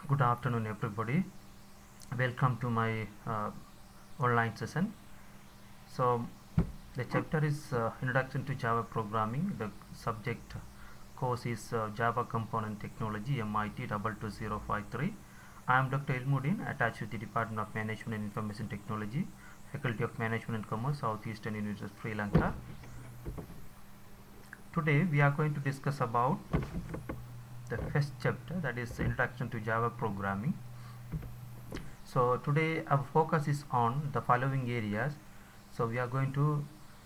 Good afternoon, everybody. Welcome to my online session. So, the chapter is Introduction to Java Programming. The subject course is Java Component Technology, MIT 22053. I am Dr. Ilmuddin, attached with the Department of Management and Information Technology, Faculty of Management and Commerce, Southeastern University, Sri Lanka. Today, we are going to discuss about the first chapter, that is Introduction to Java Programming. So today our focus is on the following areas. So we are going to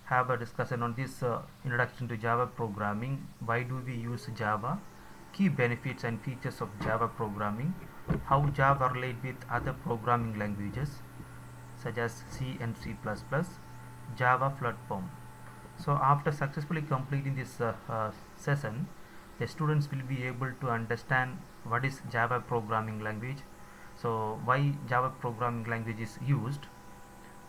have a discussion on this introduction to Java programming. Why do we use Java? Key benefits and features of Java programming. How Java relate with other programming languages such as C and C++. Java platform. So after successfully completing this session, the students will be able to understand what is Java programming language, so why Java programming language is used,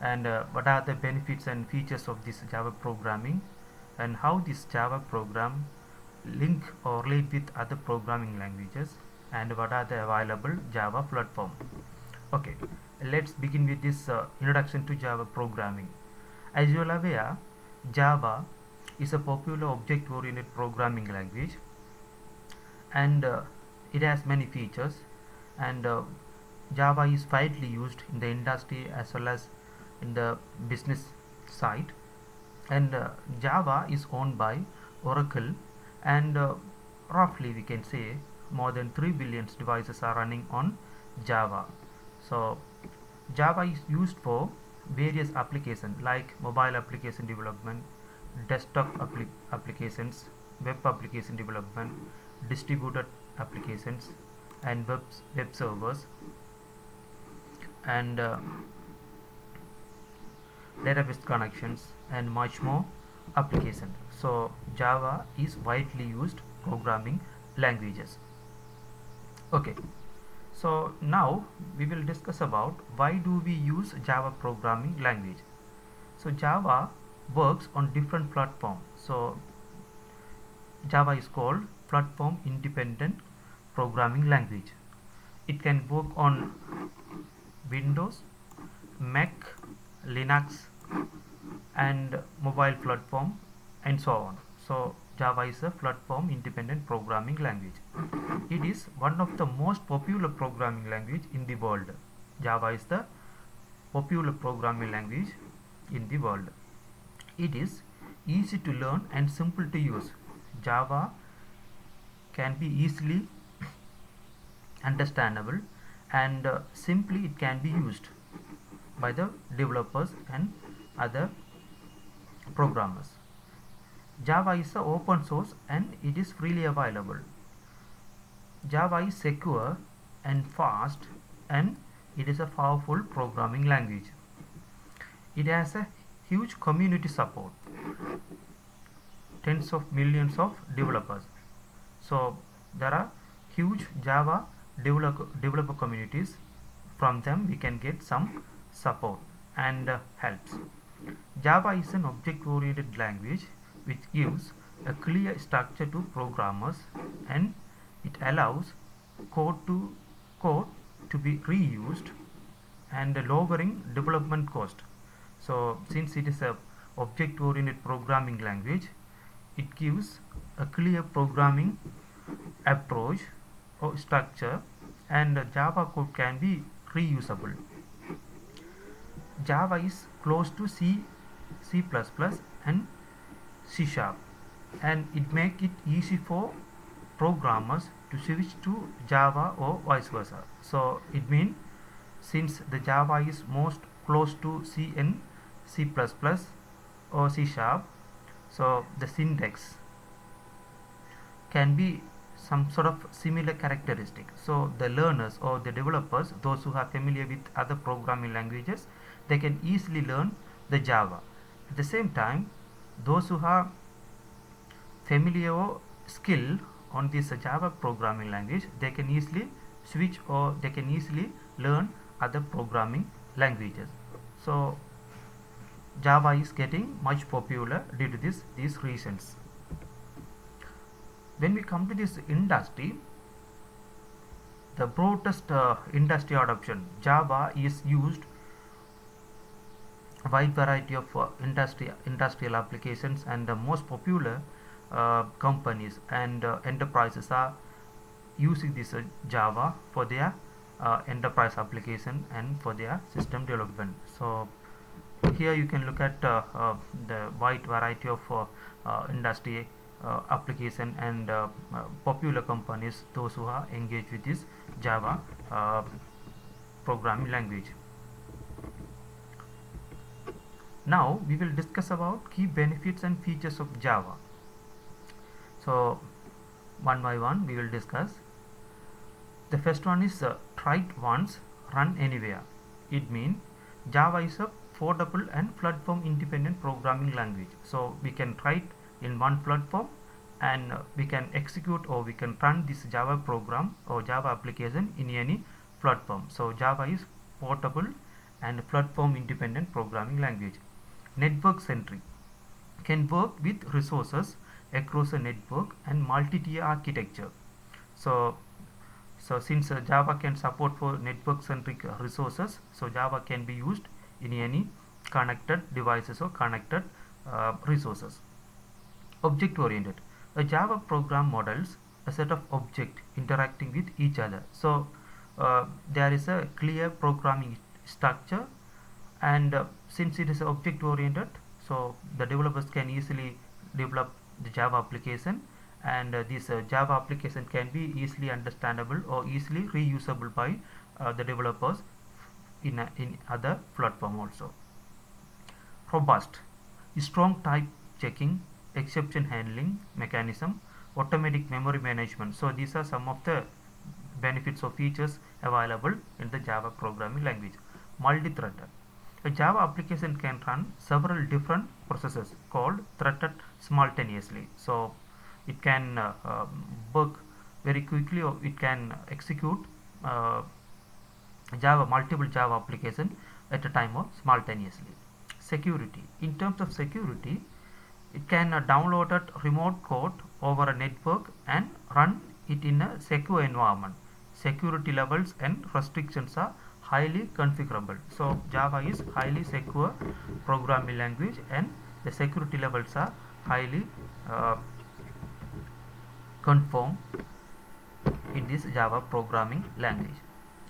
and what are the benefits and features of this Java programming, and how this Java program link or relate with other programming languages, and what are the available Java platform. Okay, let's begin with this introduction to Java programming. As you are aware, Java is a popular object-oriented programming language, and it has many features, and Java is widely used in the industry as well as in the business side, and Java is owned by Oracle, and roughly we can say more than 3 billion devices are running on Java. So Java is used for various applications like mobile application development, desktop applications, web application development, distributed applications, and web servers, and database connections, and much more applications. So Java is widely used programming languages. Okay, so now we will discuss about why do we use Java programming language. So Java works on different platforms. So Java is called platform independent programming language. It can work on Windows, Mac, Linux, and mobile platform, and so on. So Java is a platform independent programming language. It is one of the most popular programming language in the world. Java is the popular programming language in the world. It is easy to learn and simple to use. Java can be easily understandable, and simply it can be used by the developers and other programmers. Java is a open source and it is freely available. Java is secure and fast, and it is a powerful programming language. It has a huge community support, tens of millions of developers. So there are huge Java developer communities. From them we can get some support and helps. Java is an object-oriented language which gives a clear structure to programmers, and it allows code to be reused and lowering development cost. So since it is a object-oriented programming language, it gives a clear programming approach or structure, and Java code can be reusable. Java is close to C, C++, and C Sharp, and it makes it easy for programmers to switch to Java or vice versa. So it means since the Java is most close to C and C++ or C Sharp, so the syntax can be some sort of similar characteristic. So the learners or the developers, those who are familiar with other programming languages, they can easily learn the Java. At the same time, those who are familiar or skilled on this Java programming language, they can easily switch or they can easily learn other programming languages. So Java is getting much popular due to these reasons. When we come to this industry, The broadest industry adoption. Java is used wide variety of industrial applications, and the most popular companies and enterprises are using this Java for their enterprise application and for their system development. So here you can look at the wide variety of industry application and popular companies, those who are engaged with this Java programming language. Now we will discuss about key benefits and features of Java. So one by one we will discuss. The first one is try it once, run anywhere. It means Java is a portable and platform independent programming language. So we can try it in one platform, and we can execute or we can run this Java program or Java application in any platform. So Java is portable and platform independent programming language. Network centric, can work with resources across a network and multi-tier architecture. So since Java can support for network centric resources, so Java can be used in any connected devices or connected resources. Object oriented, a Java program models a set of objects interacting with each other. So there is a clear programming structure, and since it is object oriented, so the developers can easily develop the Java application, and this Java application can be easily understandable or easily reusable by the developers in other platform also. Robust, strong type checking, exception handling mechanism, automatic memory management. So these are some of the benefits or features available in the Java programming language. Multi-threaded, a Java application can run several different processes called threaded simultaneously. So it can work very quickly, or it can execute multiple Java application at a time or simultaneously. Security, in terms of security, it can download a remote code over a network and run it in a secure environment. Security levels and restrictions are highly configurable. So Java is highly secure programming language, and the security levels are highly conform in this Java programming language.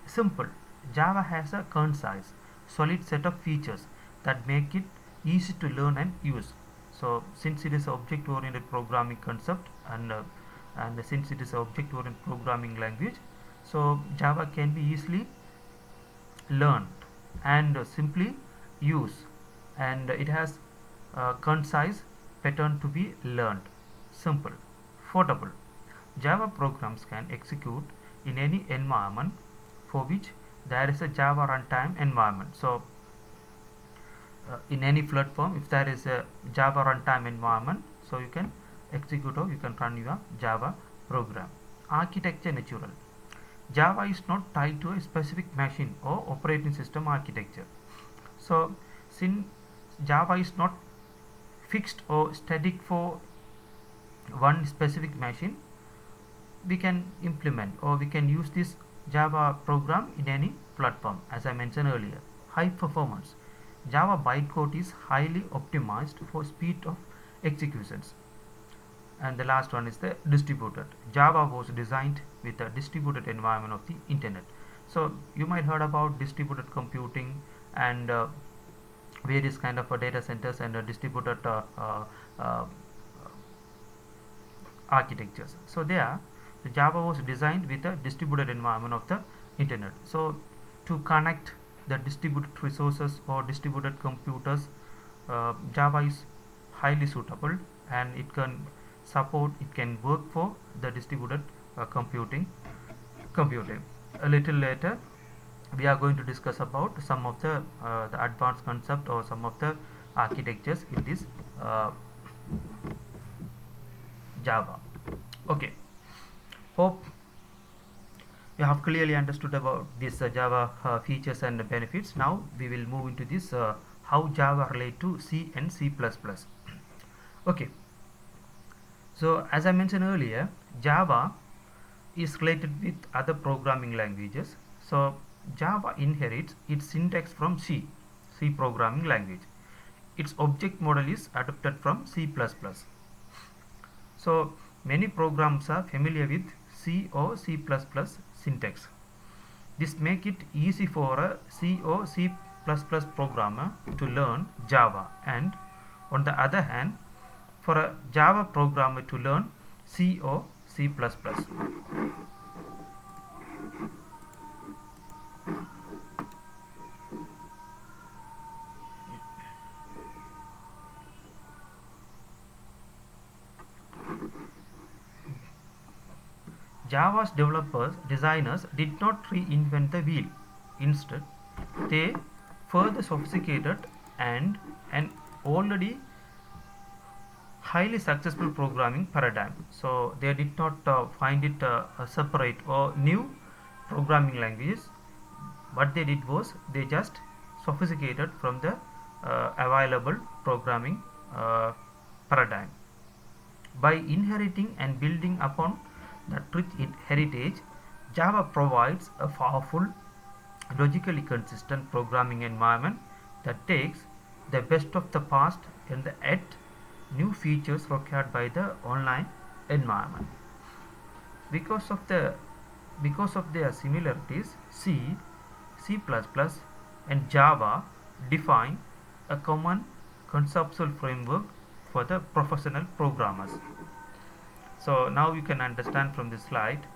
Simple, Java has a concise, solid set of features that make it easy to learn and use. So since it is object oriented programming concept, and since it is object oriented programming language, so Java can be easily learned and simply use, and it has a concise pattern to be learned. Simple. Portable, Java programs can execute in any environment for which there is a Java runtime environment. So in any platform, if there is a Java runtime environment, so you can execute or you can run your Java program. Architecture natural, Java is not tied to a specific machine or operating system architecture. So since Java is not fixed or static for one specific machine, we can implement or we can use this Java program in any platform. As I mentioned earlier, high performance, Java bytecode is highly optimized for speed of executions. And the last one is the distributed, Java was designed with a distributed environment of the internet. So you might heard about distributed computing and various kind of data centers and distributed architectures. So there the Java was designed with a distributed environment of the internet. So to connect the distributed resources or distributed computers, Java is highly suitable, and it can work for the distributed computing. A little later we are going to discuss about some of the advanced concept or some of the architectures in this Java. Okay, hope you have clearly understood about this Java features and benefits. Now we will move into this how Java relate to C and C++. Okay, so as I mentioned earlier, Java is related with other programming languages. So Java inherits its syntax from C programming language. Its object model is adopted from C++. So many programs are familiar with C or C++ syntax. This makes it easy for a C or C++ programmer to learn Java, and on the other hand, for a Java programmer to learn C or C++. Java's designers did not reinvent the wheel. Instead, they further sophisticated and an already highly successful programming paradigm. So they did not find it a separate or new programming languages. What they did was they just sophisticated from the available programming paradigm. By inheriting and building upon that rich heritage, Java provides a powerful, logically consistent programming environment that takes the best of the past and adds new features required by the online environment. Because of their similarities, C, C++, and Java define a common conceptual framework for the professional programmers. So now you can understand from this slide,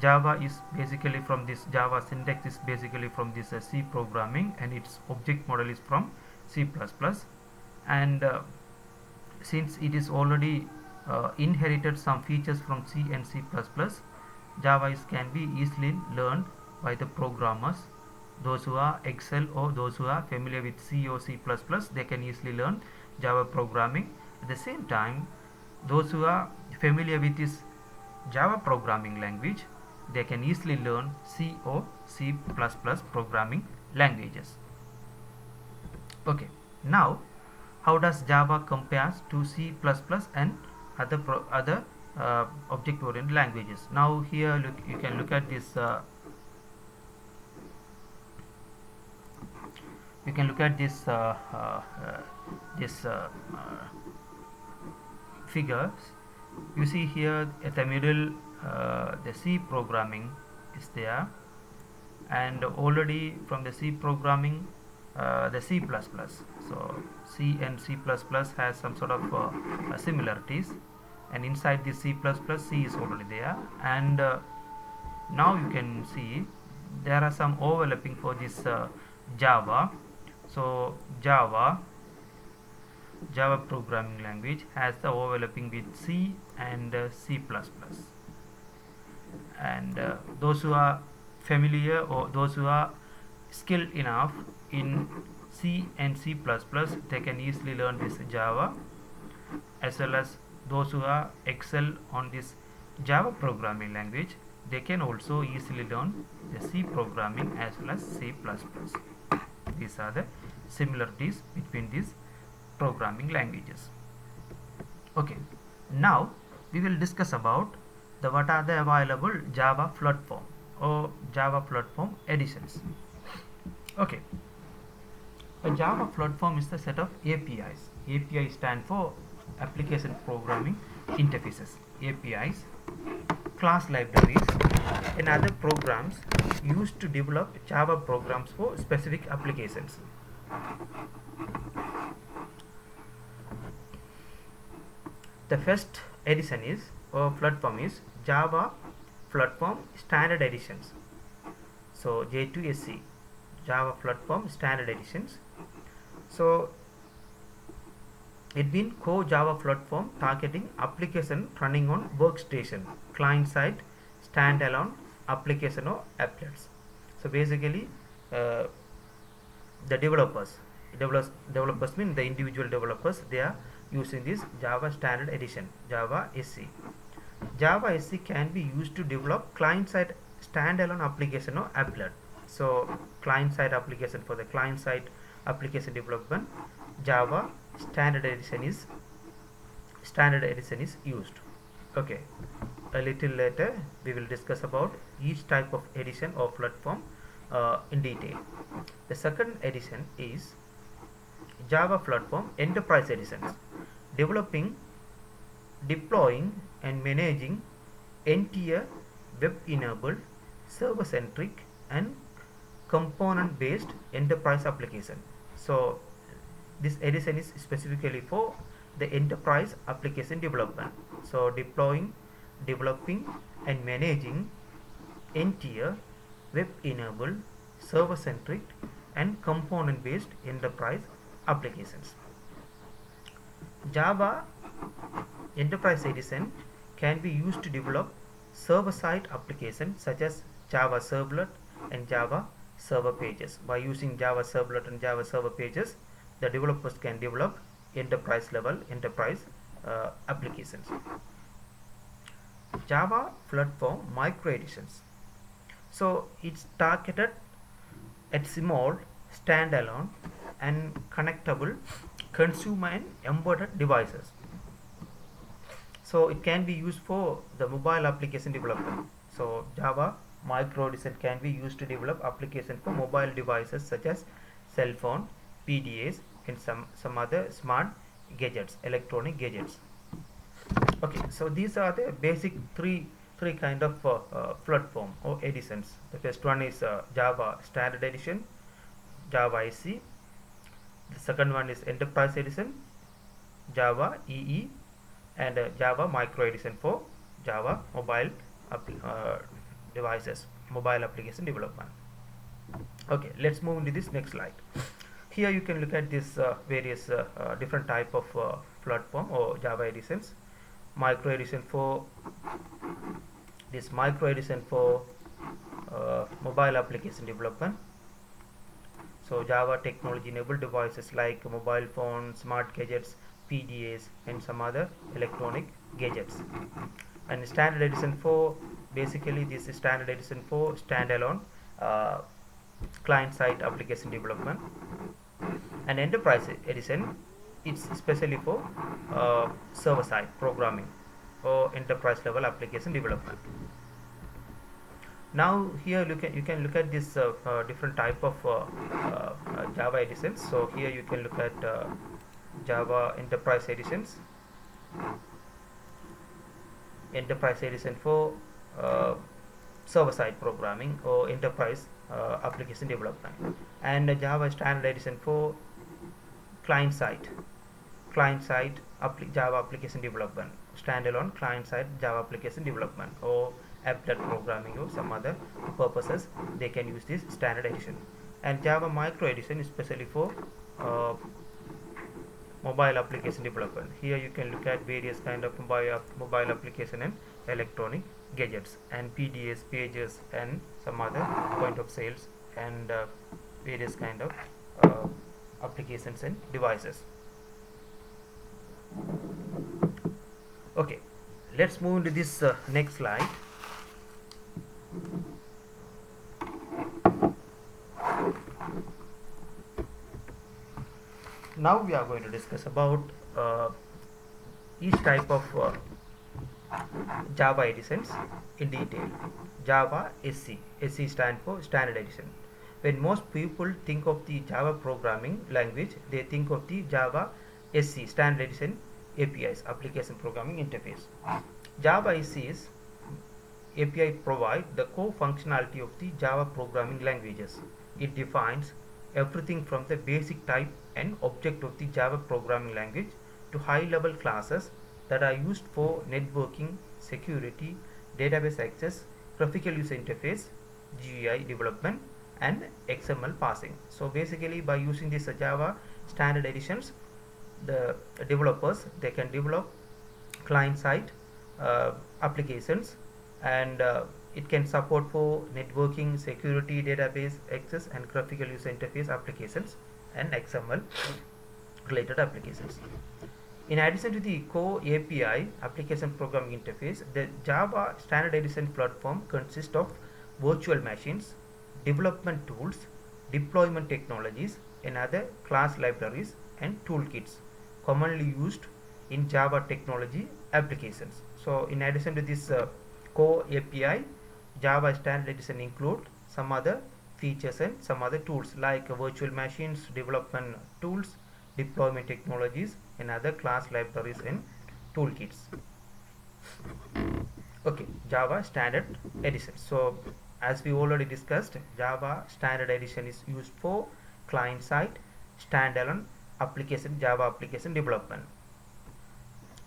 Java is basically from this Java syntax is basically from this C programming, and its object model is from C++, and since it is already inherited some features from C and C++, Java can be easily learned by the programmers. Those who are Excel or those who are familiar with C or C++, they can easily learn Java programming. At the same time, those who are familiar with this Java programming language, they can easily learn C or C++ programming languages. Okay, now how does Java compares to C++ and other object-oriented languages? Now here you can look at this. You can look at this figures. You see here at the middle, the C programming is there, and already from the C programming, the C++. So C and C++ has some sort of similarities, and inside the C++, C is already there, and now you can see there are some overlapping for this Java. So Java programming language has the overlapping with C and C++, and those who are familiar or those who are skilled enough in C and C++, they can easily learn this Java, as well as those who are excel on this Java programming language, they can also easily learn the C programming as well as C++. These are the similarities between these programming languages. Okay, now we will discuss about what are the available Java platform or Java platform editions. Okay, a Java platform is the set of APIs. API stand for application programming interfaces. APIs, class libraries, and other programs used to develop Java programs for specific applications. The first edition is or platform is Java Platform Standard Editions. So J2SE, Java Platform Standard Editions. So it been core Java platform targeting application running on workstation, client side, standalone application or applets. So basically the developers mean the individual developers, they are using this Java Standard Edition, Java SE. Java SE can be used to develop client side standalone application or applet. So client side application, for the client side application development, Java Standard Edition is used. Okay, a little later we will discuss about each type of edition or flood form in detail. The second edition is Java flood form enterprise editions, developing, deploying and managing entire web-enabled, server-centric and component-based enterprise application. So this edition is specifically for the enterprise application development. So deploying, developing and managing entire web-enabled, server-centric and component-based enterprise applications. Java Enterprise Edition can be used to develop server-side applications such as Java Servlet and Java Server Pages. By using Java Servlet and Java Server Pages, the developers can develop enterprise level applications. Java Flood form micro editions. So it's targeted at small, standalone and connectable consumer and embedded devices. So it can be used for the mobile application development. So Java micro edition can be used to develop application for mobile devices such as cell phone, PDAs and some other smart gadgets, electronic gadgets. Okay, so these are the basic three kind of flood form or editions. The first one is Java Standard Edition, Java SE. The second one is Enterprise Edition, Java EE, and Java Micro Edition for Java mobile devices, mobile application development. Okay, let's move into this next slide. Here you can look at this various different type of flood form or Java editions. Micro edition for this micro edition for mobile application development. So Java technology enabled devices like mobile phones, smart gadgets, PDAs and some other electronic gadgets. And standard edition for basically this is standard edition for standalone client side application development. And enterprise edition, it's especially for server side programming or enterprise level application development. Now here you can look at this different type of Java editions. So here you can look at Java enterprise editions. Enterprise edition for server side programming or enterprise application development, and Java standard edition for client side Java application development, standalone client side Java application development or applet programming or some other purposes they can use this standard edition. And Java micro edition is especially for mobile application development. Here you can look at various kind of mobile application and electronic gadgets and PDAs, pages and some other point of sales and various kind of applications and devices. Okay, let's move into this next slide. Now we are going to discuss about each type of Java editions in detail. Java SE. SE stands for Standard Edition. When most people think of the Java programming language, they think of the Java SE Standard Edition APIs, Application Programming Interface. Java SE's API provide the core functionality of the Java programming languages. It defines everything from the basic type and object of the Java programming language to high-level classes that are used for networking, security, database access, graphical user interface, GUI development, and XML parsing. So basically, by using this Java standard editions, the developers they can develop client-side applications, and it can support for networking, security, database access, and graphical user interface applications and XML related applications. In addition to the core API application programming interface, the Java standard edition platform consists of virtual machines, development tools, deployment technologies, and other class libraries and toolkits commonly used in Java technology applications. So in addition to this core API, Java standard edition include some other features and some other tools like virtual machines, development tools, deployment technologies, and other class libraries and toolkits. Okay, Java standard edition. So as we already discussed, Java standard edition is used for client side standalone application, Java application development.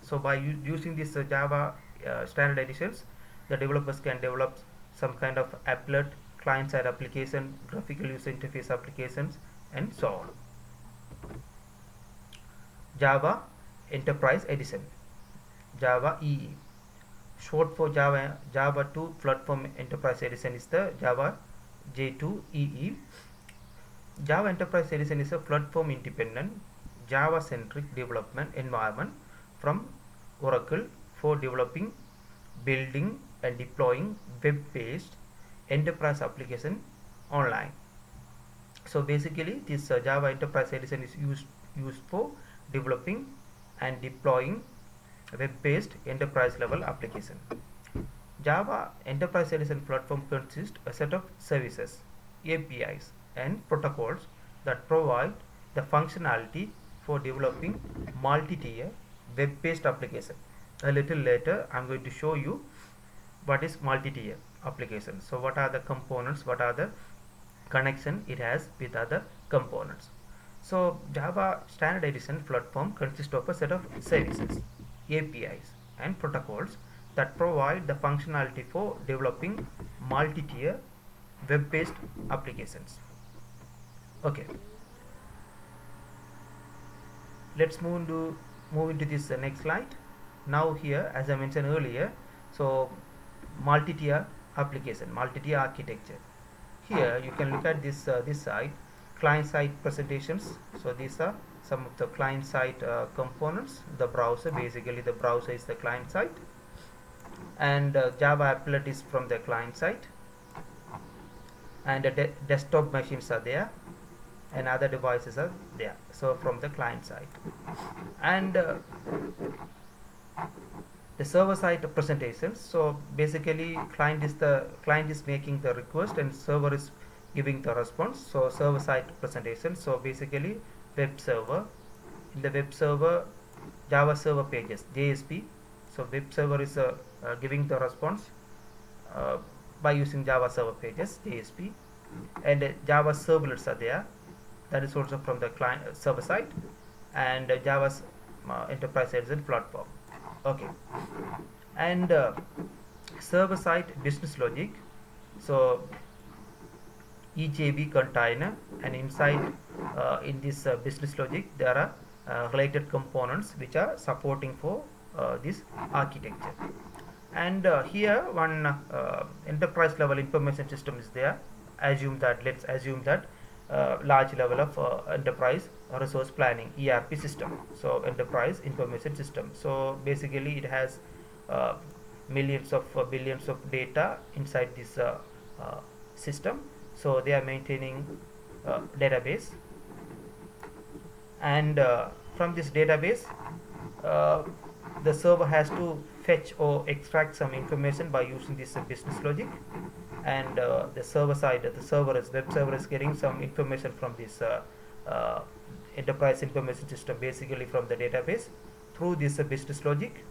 So by using this Java standard editions, the developers can develop some kind of applet, client side application, graphical user interface applications, and so on. Java Enterprise Edition, Java EE, short for Java 2 Platform Enterprise Edition is the Java J2 EE. Java Enterprise Edition is a platform independent Java centric development environment from Oracle for developing, building, and deploying web based enterprise application online. So basically this Java Enterprise Edition is used for developing and deploying web-based enterprise level application. Java Enterprise Edition platform consists a set of services, APIs, and protocols that provide the functionality for developing multi-tier web-based application. A little later, I'm going to show you what is multi-tier application. So what are the components, what are the connection it has with other components. So Java Standard Edition platform consists of a set of services, APIs, and protocols that provide the functionality for developing multi-tier web-based applications. Okay, let's move into this next slide. Now here, as I mentioned earlier, so multi-tier application, multi-tier architecture. Here you can look at this this side, client-side presentations. So these are some of the client-side components. The browser, basically the browser is the client side, and Java applet is from the client side, and the desktop machines are there, and other devices are there. So from the client side, and the server side presentations. So basically client is making the request and server is giving the response. So server side presentation. So basically web server, in the web server Java server pages, JSP. So web server is giving the response by using Java server pages, JSP, and Java servlets are there, that is also from the client server side, and Java's enterprise edition platform. Okay, and server side business logic. So EJB container, and inside in this business logic there are related components which are supporting for this architecture. And here one enterprise level information system is there. Let's assume that large level of enterprise resource planning, ERP system. So enterprise information system. So basically it has millions of billions of data inside this system. So they are maintaining database, and from this database the server has to fetch or extract some information by using this business logic, and the server side, web server is getting some information from this enterprise information system, basically from the database through this business logic.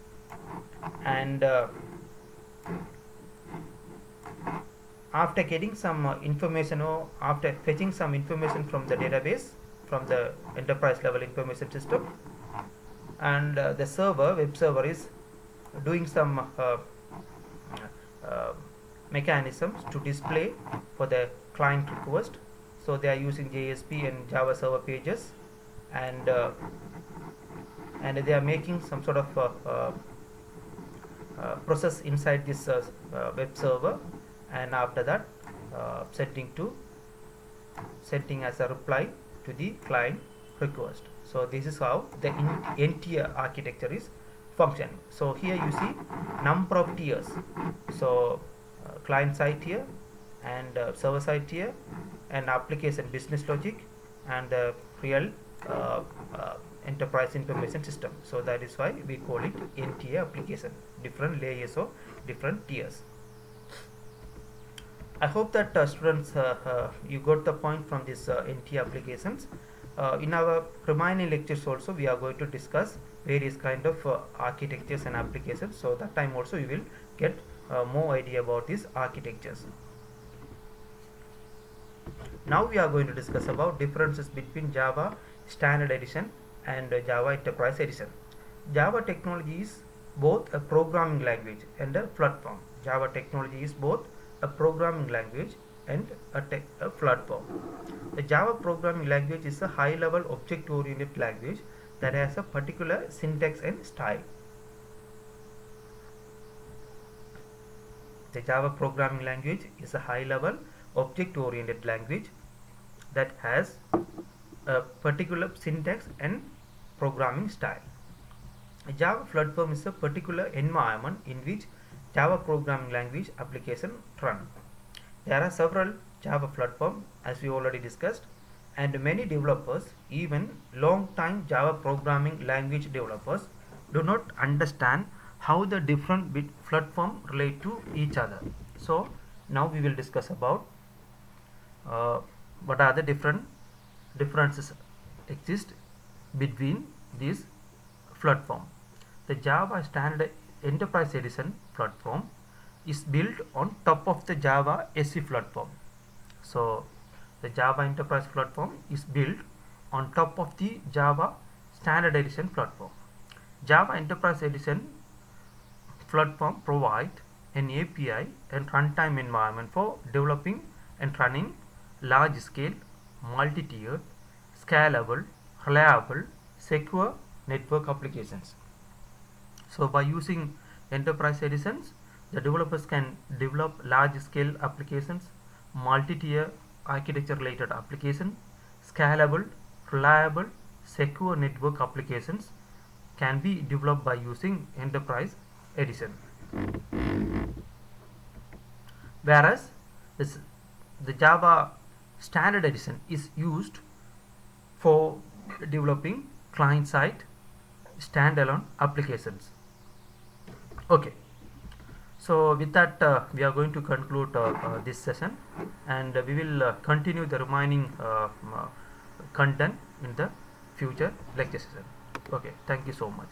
And after getting some information, or after fetching some information from the database, from the enterprise level information system, and the web server is doing some mechanisms to display for the client request. So they are using JSP and Java server pages, and they are making some sort of process inside this web server, and after that sending as a reply to the client request. So this is how the n-tier architecture is functioning. So here you see number of tiers. So client side tier, and server side tier, and application business logic, and real enterprise information system. So that is why we call it NTA application, different layers of different tiers. I hope that students you got the point from this NT applications. In our remaining lectures also we are going to discuss various kind of architectures and applications. So that time also you will get more idea about these architectures. Now we are going to discuss about differences between Java Standard Edition and Java Enterprise Edition. Java technology is both a programming language and a platform. Java technology is both a programming language and a platform. The Java programming language is a high-level object-oriented language that has a particular syntax and style. The Java programming language is a high-level object-oriented language that has a particular syntax and programming style. A Java platform is a particular environment in which Java programming language application run. There are several Java platforms as we already discussed, and many developers, even long-time Java programming language developers, do not understand how the different platforms relate to each other. So now we will discuss about what are the differences exist between these platforms. The Java Standard Enterprise Edition platform is built on top of the Java SE platform. So the Java Enterprise platform is built on top of the Java Standard Edition platform. Java Enterprise Edition platform provides an API and runtime environment for developing and running large-scale, multi-tiered, scalable, reliable, secure network applications. So by using Enterprise Editions, the developers can develop large-scale applications, multi-tier architecture-related applications, scalable, reliable, secure network applications can be developed by using Enterprise Edition. Whereas the Java Standard Edition is used for developing client-side standalone applications. Okay, so with that we are going to conclude this session, and we will continue the remaining content in the future lecture session. Okay, thank you so much.